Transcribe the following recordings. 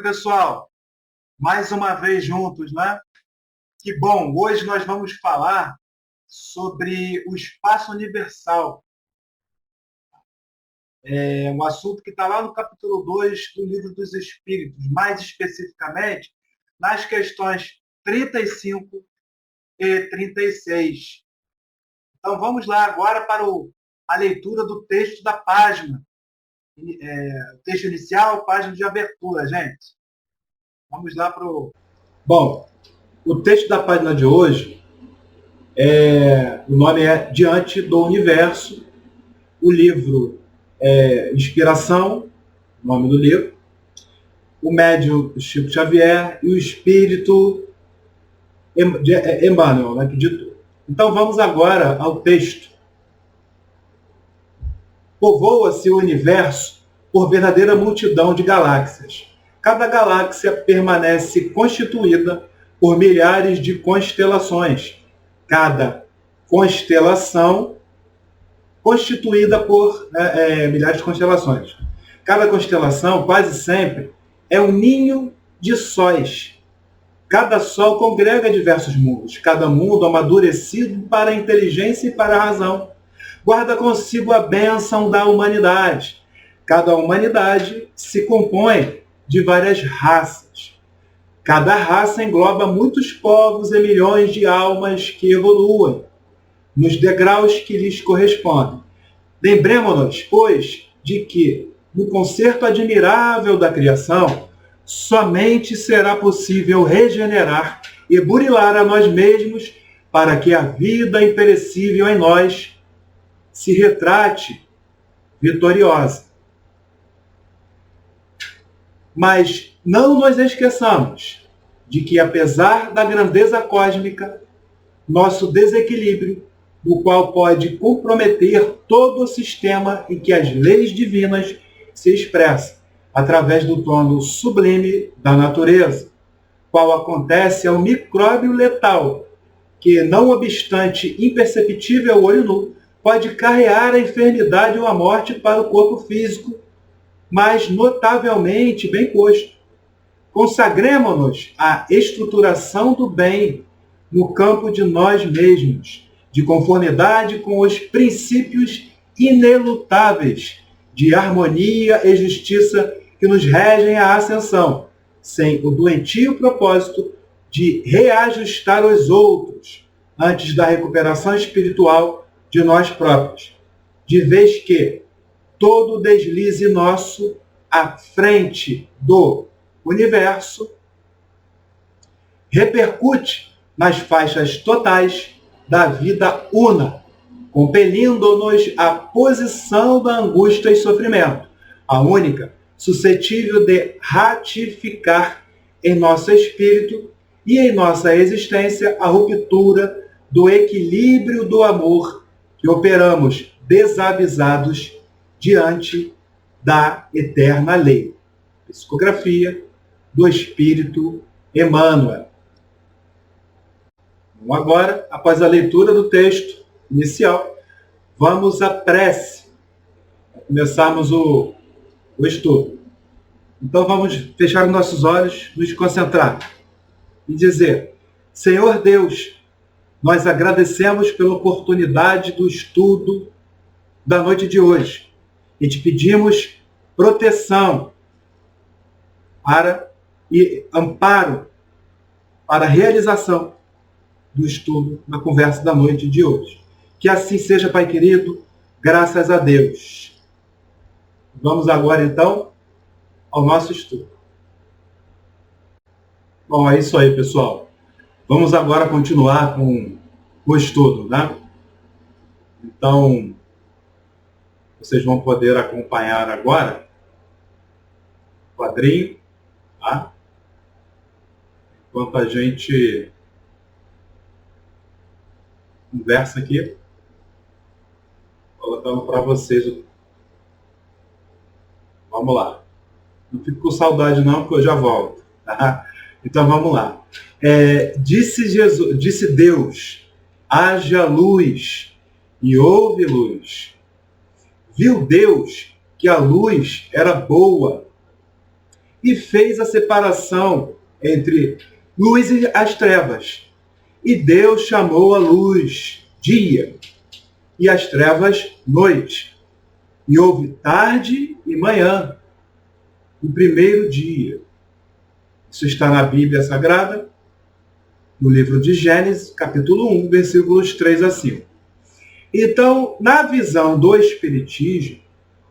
pessoal? Mais uma vez juntos, né? Que bom! Hoje nós vamos falar sobre o espaço universal. É um assunto que está lá no capítulo 2 do Livro dos Espíritos, mais especificamente nas questões 35 e 36. Então vamos lá agora para a leitura do texto da página. Texto inicial, página de abertura, gente. Vamos lá para o... Bom, o texto da página de hoje, o nome é Diante do Universo. O livro é Inspiração, o nome do livro. O médium Chico Xavier e o espírito Emmanuel, né, que ditou. Então vamos agora ao texto. Povoa-se o universo por verdadeira multidão de galáxias. Cada galáxia permanece constituída por milhares de constelações. Cada constelação constituída por milhares de constelações. Cada constelação, quase sempre, é um ninho de sóis. Cada sol congrega diversos mundos. Cada mundo amadurecido para a inteligência e para a razão. Guarda consigo a bênção da humanidade. Cada humanidade se compõe de várias raças. Cada raça engloba muitos povos e milhões de almas que evoluem nos degraus que lhes correspondem. Lembremo-nos, pois, de que, no concerto admirável da criação, somente será possível regenerar e burilar a nós mesmos para que a vida imperecível em nós se retrate vitoriosa. Mas não nos esqueçamos de que, apesar da grandeza cósmica, nosso desequilíbrio, o qual pode comprometer todo o sistema em que as leis divinas se expressam, através do tono sublime da natureza, qual acontece ao micróbio letal, que, não obstante imperceptível ao olho nu, pode carrear a enfermidade ou a morte para o corpo físico, mas notavelmente bem posto. Consagremo-nos à estruturação do bem no campo de nós mesmos, de conformidade com os princípios inelutáveis de harmonia e justiça que nos regem a ascensão, sem o doentio propósito de reajustar os outros antes da recuperação espiritual de nós próprios, de vez que todo deslize nosso à frente do universo repercute nas faixas totais da vida una, compelindo-nos à posição da angústia e sofrimento, a única suscetível de ratificar em nosso espírito e em nossa existência a ruptura do equilíbrio do amor que operamos desavisados diante da eterna lei. Psicografia do Espírito Emmanuel. Então, agora, após a leitura do texto inicial, vamos à prece. Começarmos o estudo. Então vamos fechar os nossos olhos, nos concentrar e dizer: Senhor Deus, nós agradecemos pela oportunidade do estudo da noite de hoje e te pedimos proteção e amparo para a realização do estudo na conversa da noite de hoje. Que assim seja, Pai querido, graças a Deus. Vamos agora, então, ao nosso estudo. Bom, é isso aí, pessoal. Vamos agora continuar com o estudo, né? Então, vocês vão poder acompanhar agora o quadrinho, tá? Enquanto a gente conversa aqui, colocando para vocês. Vamos lá. Não fico com saudade não, porque eu já volto. Tá? Então vamos lá. Disse Deus, haja luz, e houve luz. Viu Deus que a luz era boa, e fez a separação entre luz e as trevas. E Deus chamou a luz dia e as trevas noite. E houve tarde e manhã, o primeiro dia. Isso está na Bíblia Sagrada, no livro de Gênesis, capítulo 1, versículos 3 a 5. Então, na visão do Espiritismo,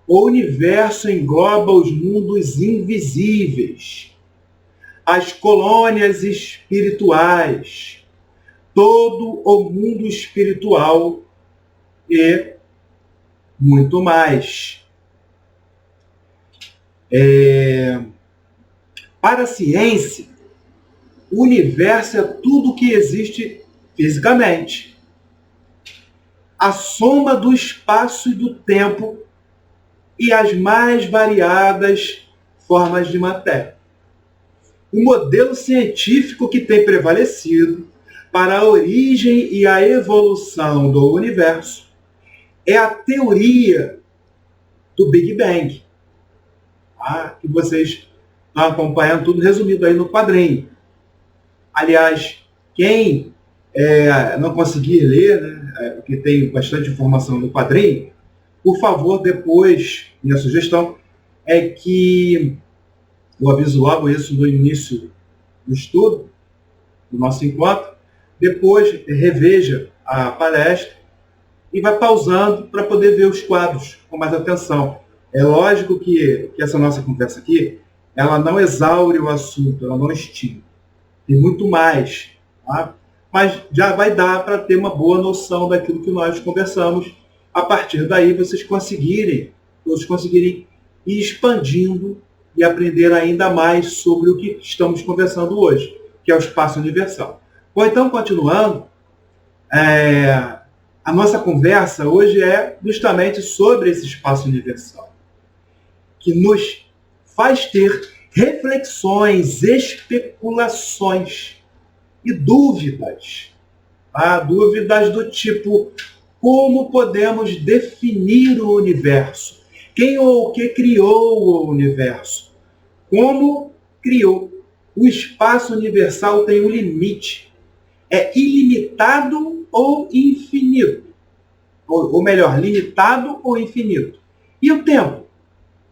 o universo engloba os mundos invisíveis, as colônias espirituais, todo o mundo espiritual e muito mais. Para a ciência, o universo é tudo que existe fisicamente. A soma do espaço e do tempo e as mais variadas formas de matéria. O modelo científico que tem prevalecido para a origem e a evolução do universo é a teoria do Big Bang, que vocês estão acompanhando tudo resumido aí no quadrinho. Aliás, quem não conseguir ler, né, porque tem bastante informação no quadrinho, por favor, depois, minha sugestão é que eu aviso logo isso no início do estudo, do nosso encontro, depois reveja a palestra e vai pausando para poder ver os quadros com mais atenção. É lógico que essa nossa conversa aqui, ela não exaure o assunto, ela não extingue. Tem muito mais, tá? Mas já vai dar para ter uma boa noção daquilo que nós conversamos. A partir daí, todos conseguirem ir expandindo e aprender ainda mais sobre o que estamos conversando hoje, que é o espaço universal. Bom, então, continuando, a nossa conversa hoje é justamente sobre esse espaço universal, que nos faz ter reflexões, especulações e dúvidas. Dúvidas do tipo: como podemos definir o universo? Quem ou o que criou o universo? Como criou? O espaço universal tem um limite. É ilimitado ou infinito? Ou melhor, limitado ou infinito? E o tempo?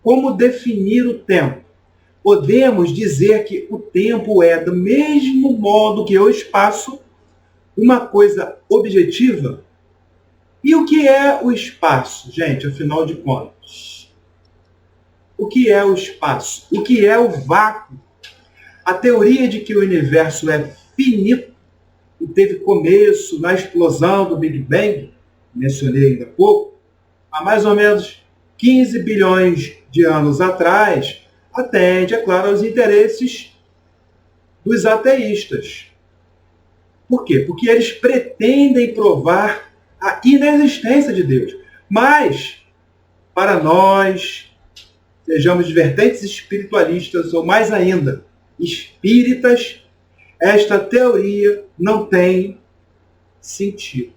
Como definir o tempo? Podemos dizer que o tempo é, do mesmo modo que o espaço, uma coisa objetiva? E o que é o espaço, gente, afinal de contas? O que é o espaço? O que é o vácuo? A teoria de que o universo é finito e teve começo na explosão do Big Bang, mencionei ainda há pouco, há mais ou menos 15 bilhões de anos atrás, atende, é claro, aos interesses dos ateístas. Por quê? Porque eles pretendem provar a inexistência de Deus. Mas, para nós, sejamos vertentes espiritualistas ou mais ainda, espíritas, esta teoria não tem sentido.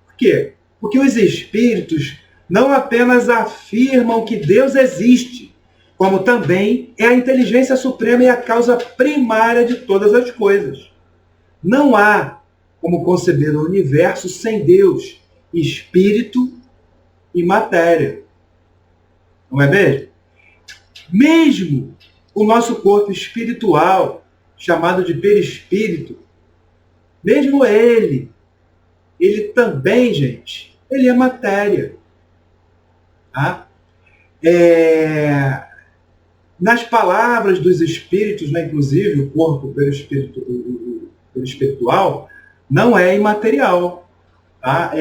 Por quê? Porque os espíritos não apenas afirmam que Deus existe, como também é a inteligência suprema e a causa primária de todas as coisas. Não há como conceber o universo sem Deus, espírito e matéria. Não é mesmo? Mesmo o nosso corpo espiritual, chamado de perispírito, mesmo ele também, gente, ele é matéria. Tá? Nas palavras dos espíritos, né, inclusive o corpo perispiritual, não é imaterial. Tá?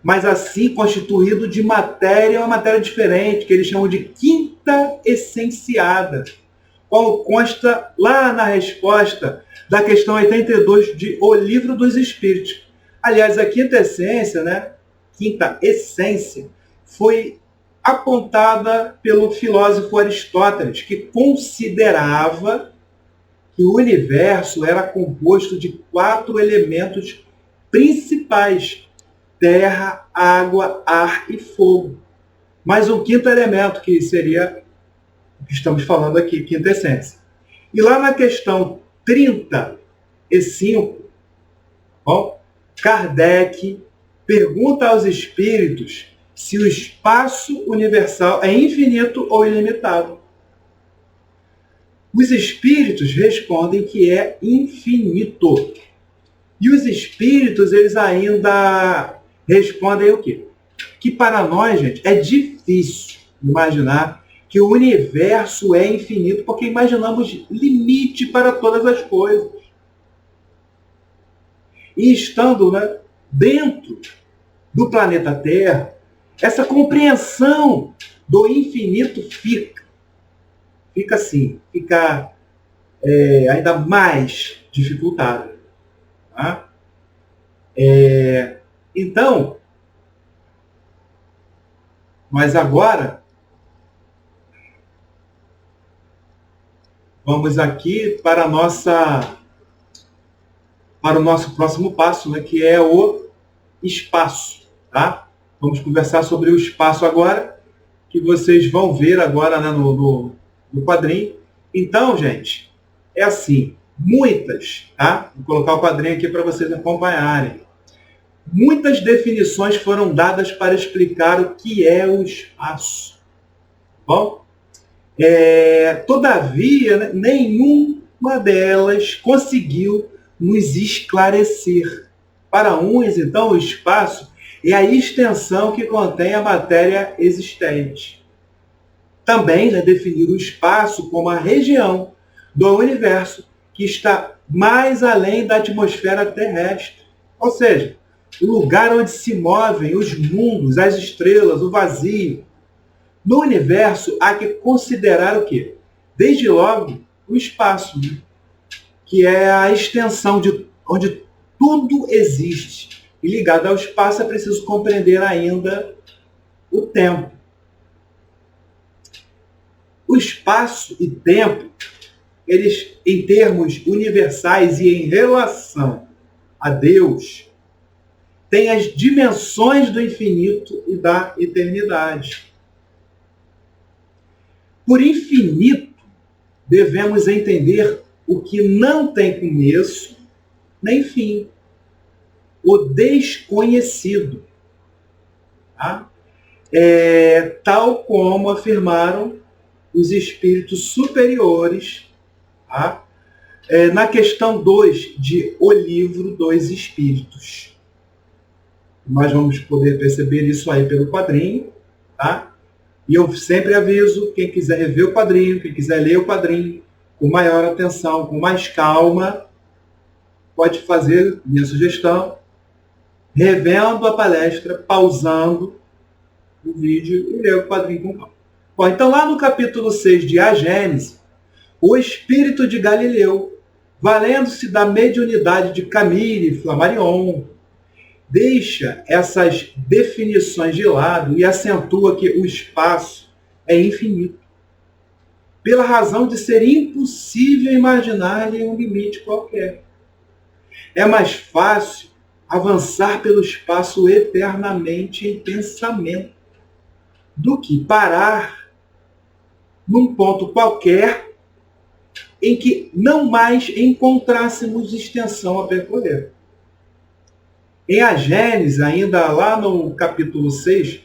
Mas assim constituído de matéria, uma matéria diferente, que eles chamam de quinta essenciada, como consta lá na resposta da questão 82 de O Livro dos Espíritos. Aliás, a quinta essência, né, quinta essência, foi apontada pelo filósofo Aristóteles, que considerava que o universo era composto de 4 elementos principais: terra, água, ar e fogo. Mais um quinto elemento, que seria que estamos falando aqui, quinta essência. E lá na questão 35, bom, Kardec pergunta aos espíritos se o espaço universal é infinito ou ilimitado. Os espíritos respondem que é infinito. E os espíritos, eles ainda respondem o quê? Que para nós, gente, é difícil imaginar que o universo é infinito, porque imaginamos limite para todas as coisas. E estando, né, dentro do planeta Terra, essa compreensão do infinito fica assim, fica ainda mais dificultada. Tá? Então, mas agora vamos aqui para o nosso próximo passo, né, que é o espaço. Tá? Vamos conversar sobre o espaço agora, que vocês vão ver agora, né, no quadrinho. Então, gente, é assim, muitas, tá? Vou colocar o quadrinho aqui para vocês acompanharem. Muitas definições foram dadas para explicar o que é o espaço. Bom, todavia, né, nenhuma delas conseguiu nos esclarecer. Para uns, então, o espaço é a extensão que contém a matéria existente. Também, né, definir o espaço como a região do universo que está mais além da atmosfera terrestre. Ou seja, o lugar onde se movem os mundos, as estrelas, o vazio. No universo, há que considerar o quê? Desde logo, o espaço, né? Que é a extensão de onde tudo existe. E ligado ao espaço, é preciso compreender ainda o tempo. O espaço e tempo, eles, em termos universais e em relação a Deus, têm as dimensões do infinito e da eternidade. Por infinito, devemos entender o que não tem começo nem fim, o desconhecido. Tá? Tal como afirmaram os espíritos superiores, tá? Na questão 2 de O Livro dos Espíritos. Nós vamos poder perceber isso aí pelo quadrinho, tá? E eu sempre aviso, quem quiser rever o quadrinho, quem quiser ler o quadrinho, com maior atenção, com mais calma, pode fazer minha sugestão, revendo a palestra, pausando o vídeo e ler o quadrinho com calma. Bom, então lá no capítulo 6 de A Gênese, o espírito de Galileu, valendo-se da mediunidade de Camille e Flammarion, deixa essas definições de lado e acentua que o espaço é infinito, pela razão de ser impossível imaginar-lhe um limite qualquer. É mais fácil avançar pelo espaço eternamente em pensamento do que parar num ponto qualquer em que não mais encontrássemos extensão a percorrer. Em A Gênese, ainda lá no capítulo 6,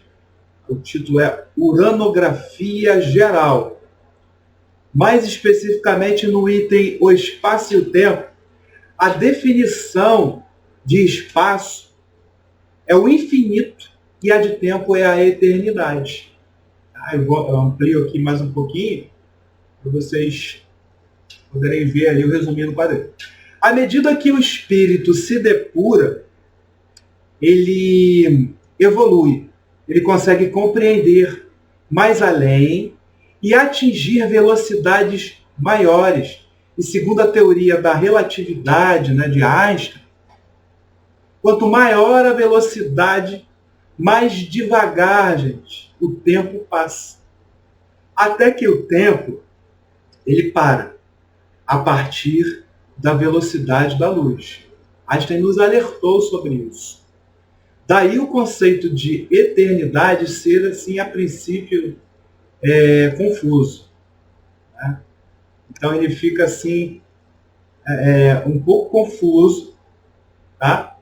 o título é Uranografia Geral. Mais especificamente no item O Espaço e o Tempo, a definição de espaço é o infinito e a de tempo é a eternidade. Eu amplio aqui mais um pouquinho para vocês poderem ver ali o resuminho do quadrinho. À medida que o espírito se depura, ele evolui, ele consegue compreender mais além e atingir velocidades maiores. E segundo a teoria da relatividade, né, de Einstein, quanto maior a velocidade, mais devagar, gente, o tempo passa. Até que o tempo, ele para a partir da velocidade da luz. Einstein nos alertou sobre isso. Daí o conceito de eternidade ser, assim, a princípio, confuso. né? Então ele fica assim, um pouco confuso, tá?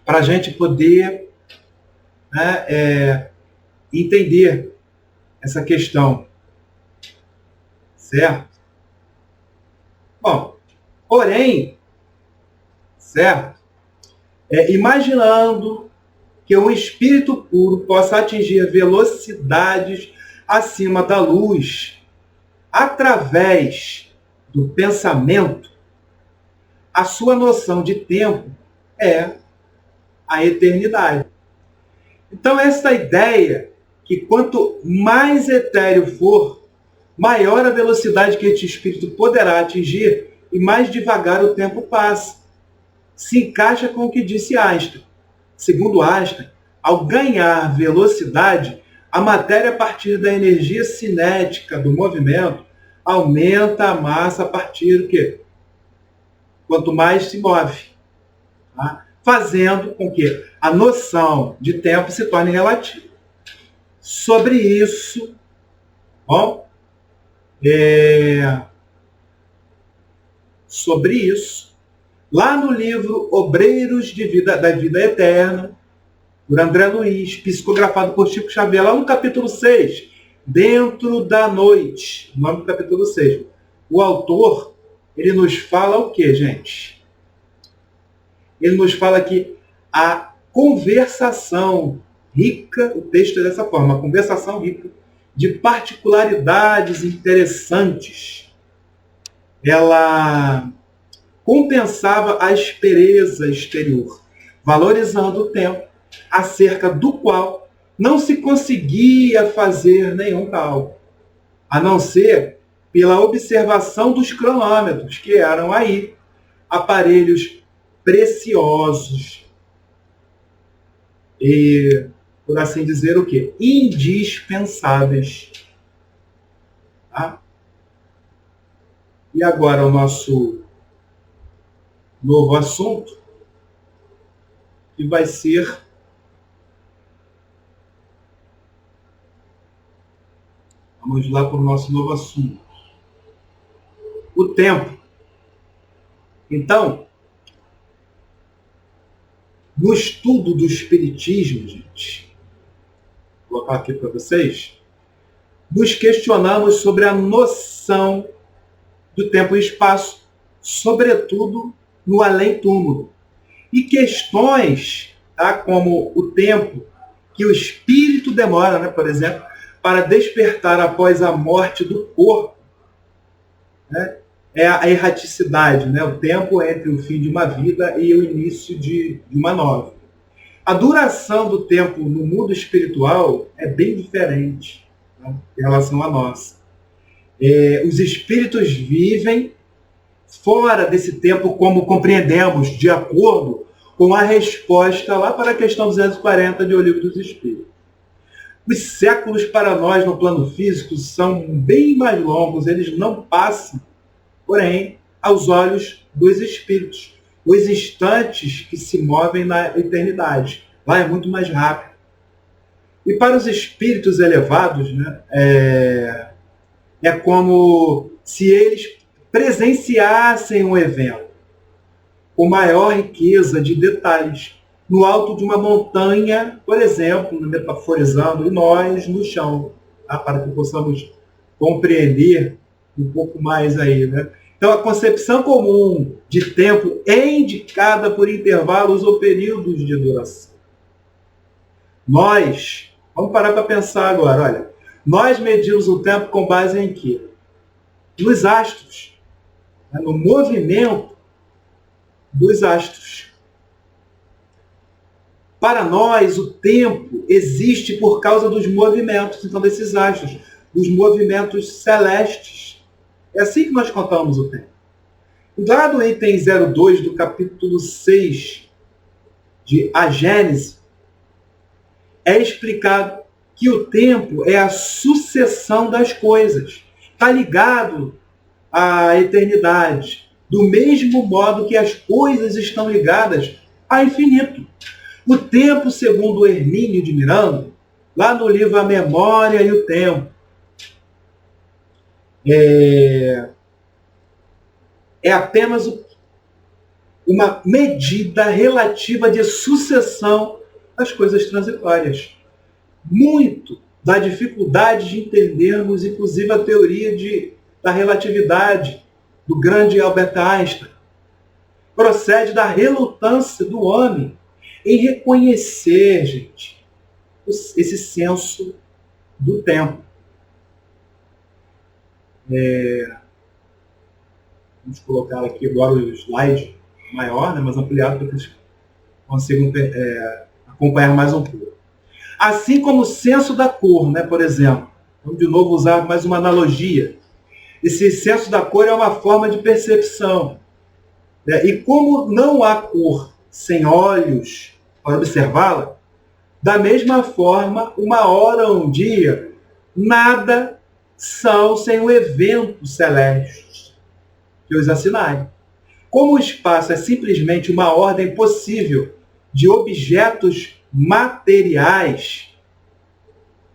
Para a gente poder, né, entender essa questão, certo? Bom, porém, certo? Imaginando que um espírito puro possa atingir velocidades acima da luz através do pensamento, a sua noção de tempo é a eternidade. Então, essa ideia que quanto mais etéreo for, maior a velocidade que este espírito poderá atingir e mais devagar o tempo passa. Se encaixa com o que disse Einstein. Segundo Einstein, ao ganhar velocidade, a matéria a partir da energia cinética do movimento aumenta a massa a partir do quê? Quanto mais se move. Tá? Fazendo com que a noção de tempo se torne relativa. Sobre isso, bom, lá no livro Obreiros da Vida Eterna, por André Luiz, psicografado por Chico Xavier, lá no capítulo 6, Dentro da Noite, o nome do capítulo 6, o autor, ele nos fala o quê, gente? Ele nos fala que a conversação rica, o texto é dessa forma, a conversação rica de particularidades interessantes, ela compensava a aspereza exterior, valorizando o tempo, acerca do qual não se conseguia fazer nenhum cálculo, a não ser pela observação dos cronômetros, que eram aí aparelhos preciosos e, por assim dizer, o quê? Indispensáveis. Tá? E agora o nosso novo assunto, que vai ser vamos lá para o nosso novo assunto. O tempo. Então, no estudo do Espiritismo, gente, vou colocar aqui para vocês, nos questionamos sobre a noção do tempo e espaço, sobretudo no além-túmulo. E questões, tá, como o tempo que o espírito demora, né, por exemplo, para despertar após a morte do corpo, né, é a erraticidade, né, o tempo entre o fim de uma vida e o início de uma nova. A duração do tempo no mundo espiritual é bem diferente, né, em relação à nossa. Os espíritos vivem fora desse tempo, como compreendemos, de acordo com a resposta lá para a questão 240 de O Livro dos Espíritos. Os séculos para nós no plano físico são bem mais longos, eles não passam, porém, aos olhos dos espíritos. Os instantes que se movem na eternidade. Lá é muito mais rápido. E para os espíritos elevados, né, é como se eles presenciassem um evento com maior riqueza de detalhes, no alto de uma montanha, por exemplo, metaforizando, e nós no chão, tá? Para que possamos compreender um pouco mais aí, né? Então, a concepção comum de tempo é indicada por intervalos ou períodos de duração. Nós, vamos parar para pensar agora, olha, nós medimos o tempo com base em quê? Nos astros, né? No movimento dos astros. Para nós, o tempo existe por causa dos movimentos, então, desses astros, dos movimentos celestes. É assim que nós contamos o tempo. Lá do item 02 do capítulo 6 de A Gênese, é explicado que o tempo é a sucessão das coisas. Está ligado à eternidade, do mesmo modo que as coisas estão ligadas ao infinito. O tempo, segundo Hermínio de Miranda, lá no livro A Memória e o Tempo, é apenas uma medida relativa de sucessão das coisas transitórias. Muito da dificuldade de entendermos, inclusive, a teoria da relatividade do grande Albert Einstein, procede da relutância do homem em reconhecer, gente, esse senso do tempo. Vamos colocar aqui agora o slide maior, né, mais ampliado, para que vocês consigam acompanhar mais um pouco. Assim como o senso da cor, né, por exemplo. Vamos de novo usar mais uma analogia. Esse senso da cor é uma forma de percepção. Né? E como não há cor sem olhos para observá-la, da mesma forma, uma hora ou um dia, nada são sem o evento celeste que os assinale. Como o espaço é simplesmente uma ordem possível de objetos materiais,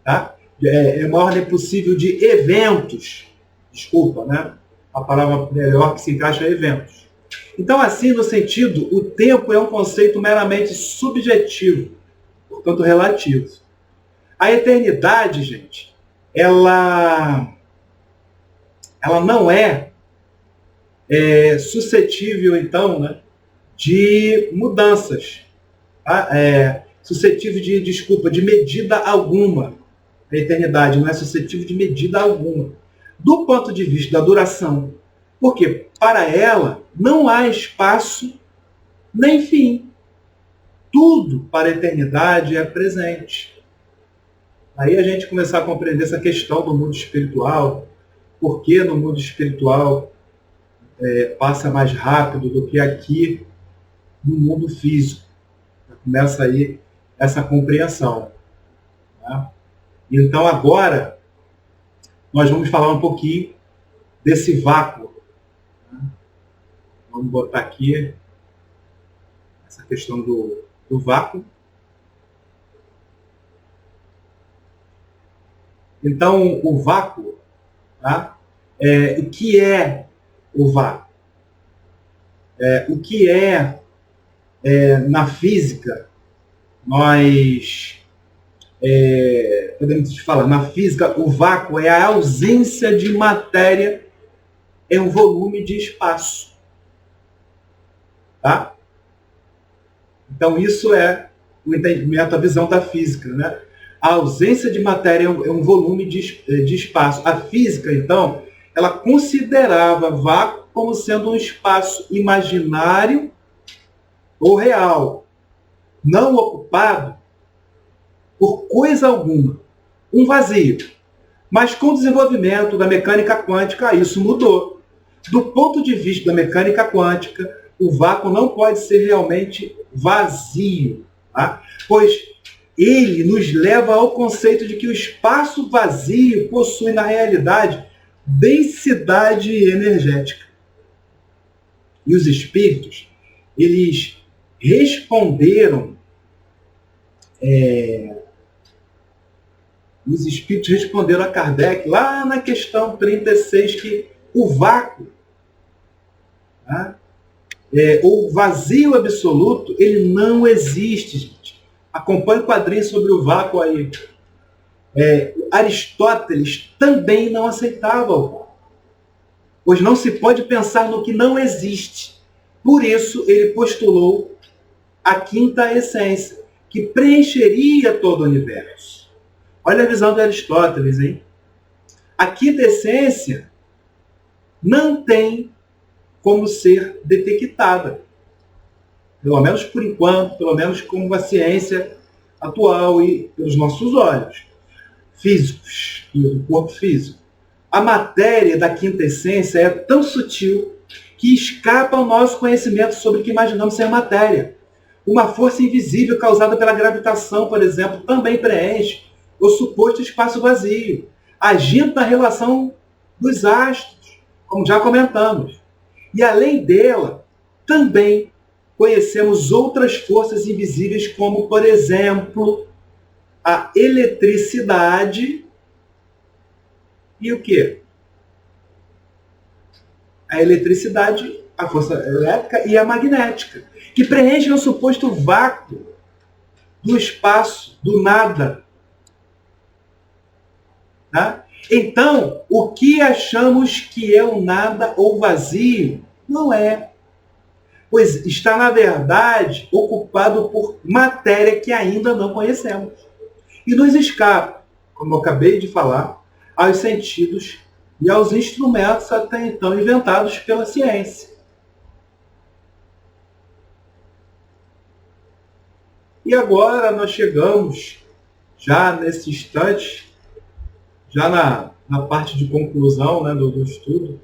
tá? É uma ordem possível de eventos, desculpa, né? A palavra melhor que se encaixa é eventos. Então, assim, no sentido, o tempo é um conceito meramente subjetivo, portanto relativo. A eternidade, gente, ela não é suscetível, então, né, de mudanças. Tá? Suscetível de medida alguma. A eternidade não é suscetível de medida alguma. Do ponto de vista da duração. Porque para ela não há espaço nem fim. Tudo para a eternidade é presente. Aí a gente começar a compreender essa questão do mundo espiritual. Por que no mundo espiritual passa mais rápido do que aqui no mundo físico? Começa aí essa compreensão. Tá? Então agora nós vamos falar um pouquinho desse vácuo. Vamos botar aqui essa questão do vácuo. Então, o vácuo, tá? O que é o vácuo? O que na física, nós podemos falar, na física, o vácuo é a ausência de matéria em um volume de espaço. Tá? Então, isso é o entendimento, a visão da física. Né? A ausência de matéria é um volume de espaço. A física, então, ela considerava vácuo como sendo um espaço imaginário ou real, não ocupado por coisa alguma, um vazio. Mas com o desenvolvimento da mecânica quântica, isso mudou. Do ponto de vista da mecânica quântica, o vácuo não pode ser realmente vazio, tá? Pois ele nos leva ao conceito de que o espaço vazio possui, na realidade, densidade energética. E os espíritos, eles responderam a Kardec, lá na questão 36, que o vácuo, tá? O vazio absoluto, ele não existe, gente. Acompanhe o quadrinho sobre o vácuo aí. Aristóteles também não aceitava o vácuo, pois não se pode pensar no que não existe. Por isso, ele postulou a quinta essência, que preencheria todo o universo. Olha a visão de Aristóteles, hein? A quinta essência não tem como ser detectada. Pelo menos por enquanto, pelo menos com a ciência atual e pelos nossos olhos físicos e do corpo físico. A matéria da quinta essência é tão sutil que escapa ao nosso conhecimento sobre o que imaginamos ser matéria. Uma força invisível causada pela gravitação, por exemplo, também preenche o suposto espaço vazio, agindo na relação dos astros, como já comentamos. E além dela, também conhecemos outras forças invisíveis, como, por exemplo, a eletricidade e o quê? a eletricidade, a força elétrica e a magnética, que preenchem o suposto vácuo do espaço, do nada. Tá? Então, o que achamos que é o nada ou vazio, não é. Pois está, na verdade, ocupado por matéria que ainda não conhecemos. E nos escapa, como eu acabei de falar, aos sentidos e aos instrumentos até então inventados pela ciência. E agora nós chegamos, já nesse instante, já na parte de conclusão, né, do estudo,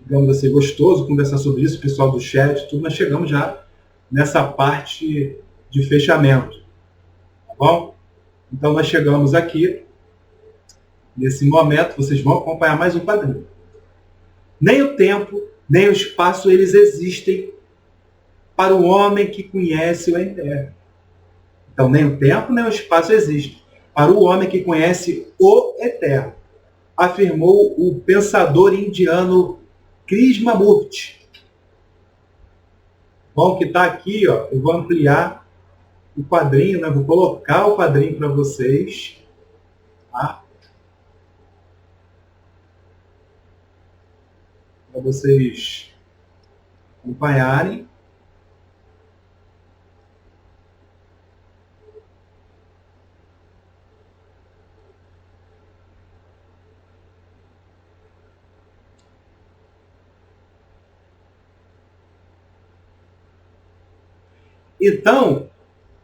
digamos assim, gostoso conversar sobre isso, pessoal do chat, tudo, nós chegamos já nessa parte de fechamento, tá bom? Então nós chegamos aqui, nesse momento, vocês vão acompanhar mais um quadrinho. Nem o tempo, nem o espaço, eles existem para o homem que conhece o eterno. Então, nem o tempo, nem o espaço existem para o homem que conhece o eterno, afirmou o pensador indiano Krishnamurti. Bom, que está aqui, ó, eu vou ampliar o quadrinho, né? Vou colocar o quadrinho para vocês. Tá? Para vocês acompanharem. Então,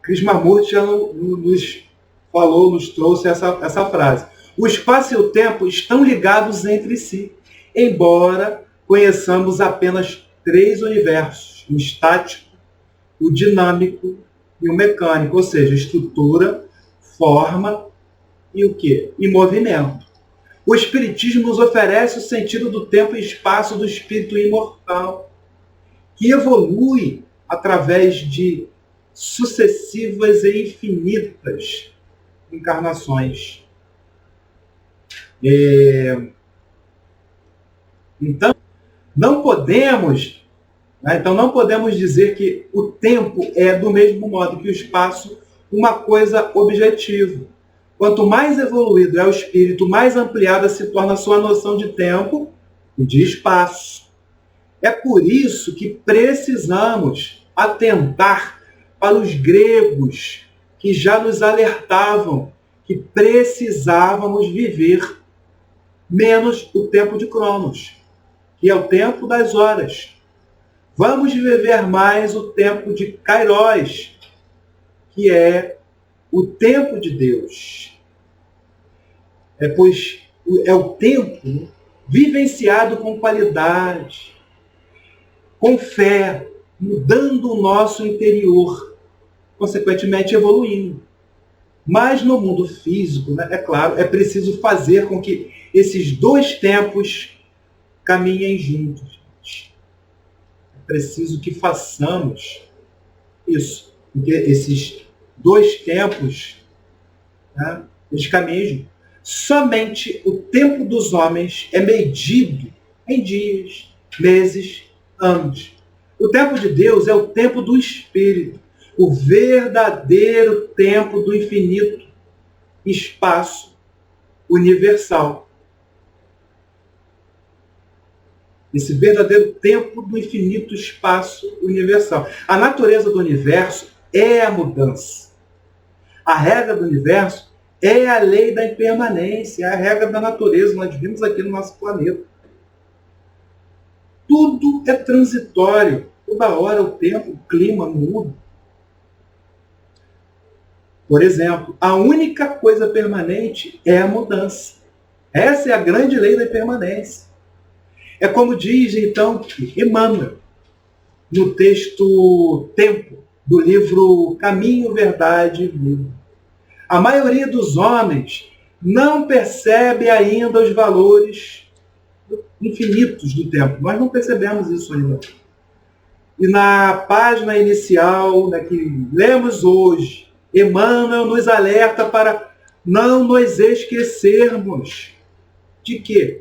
Krishnamurti já nos falou, nos trouxe essa frase. O espaço e o tempo estão ligados entre si, embora conheçamos apenas 3 universos: o estático, o dinâmico e o mecânico, ou seja, estrutura, forma e o quê? E movimento. O Espiritismo nos oferece o sentido do tempo e espaço do espírito imortal, que evolui através de sucessivas e infinitas encarnações. Então, não podemos dizer que o tempo é, do mesmo modo que o espaço, uma coisa objetiva. Quanto mais evoluído é o espírito, mais ampliada se torna a sua noção de tempo e de espaço. É por isso que precisamos atentar para os gregos, que já nos alertavam que precisávamos viver menos o tempo de Cronos, que é o tempo das horas. Vamos viver mais o tempo de Kairos, que é o tempo de Deus. Pois é o tempo vivenciado com qualidade, com fé, mudando o nosso interior, consequentemente evoluindo. Mas no mundo físico, né, é claro, é preciso fazer com que esses 2 tempos caminhem juntos. É preciso que façamos isso, porque esses 2 tempos, né, eles caminhem juntos. Somente o tempo dos homens é medido em dias, meses, anos. O tempo de Deus é o tempo do Espírito, o verdadeiro tempo do infinito espaço universal. Esse verdadeiro tempo do infinito espaço universal. A natureza do universo é a mudança. A regra do universo é a lei da impermanência, é a regra da natureza. Nós vivemos aqui no nosso planeta. Tudo é transitório. Toda hora o tempo, o clima muda. Por exemplo, a única coisa permanente é a mudança. Essa é a grande lei da impermanência. É como diz, então, Emmanuel, no texto Tempo, do livro Caminho, Verdade e Vida. A maioria dos homens não percebe ainda os valores infinitos do tempo. Nós não percebemos isso ainda. E na página inicial, né, que lemos hoje, Emmanuel nos alerta para não nos esquecermos de que,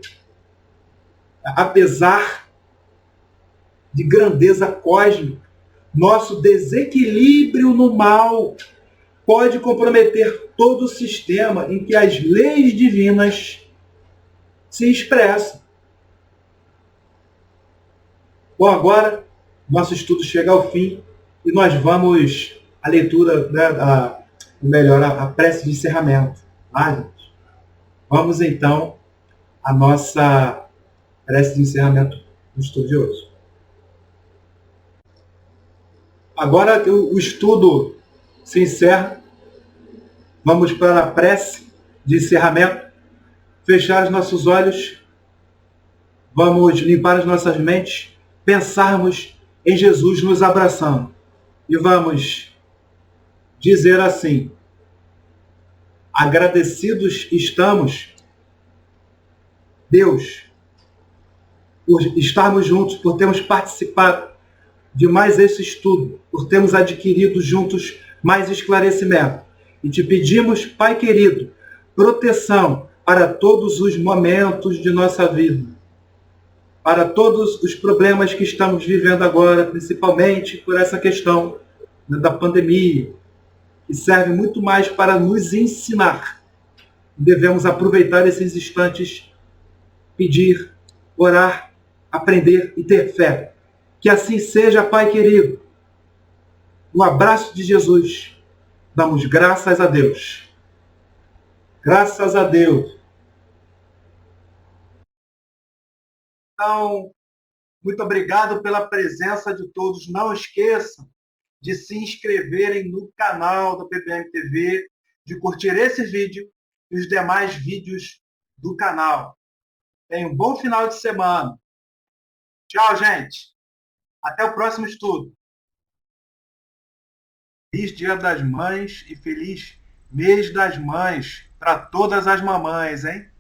apesar de grandeza cósmica, nosso desequilíbrio no mal pode comprometer todo o sistema em que as leis divinas se expressam. Bom, agora nosso estudo chega ao fim e nós vamos à leitura, a prece de encerramento. Tá, gente? Vamos então à nossa prece de encerramento do estudo de hoje. Agora que o estudo se encerra, vamos para a prece de encerramento, fechar os nossos olhos, vamos limpar as nossas mentes, pensarmos em Jesus nos abraçando e vamos dizer assim: agradecidos estamos, Deus, por estarmos juntos, por termos participado de mais esse estudo, por termos adquirido juntos mais esclarecimento. E te pedimos, Pai querido, proteção para todos os momentos de nossa vida, para todos os problemas que estamos vivendo agora, principalmente por essa questão da pandemia, que serve muito mais para nos ensinar. Devemos aproveitar esses instantes, pedir, orar, aprender e ter fé. Que assim seja, Pai querido. Um abraço de Jesus. Damos graças a Deus. Graças a Deus. Então, muito obrigado pela presença de todos. Não esqueçam de se inscreverem no canal da PBM TV, de curtir esse vídeo e os demais vídeos do canal. Tenham um bom final de semana. Tchau, gente. Até o próximo estudo. Feliz Dia das Mães e feliz Mês das Mães para todas as mamães, hein?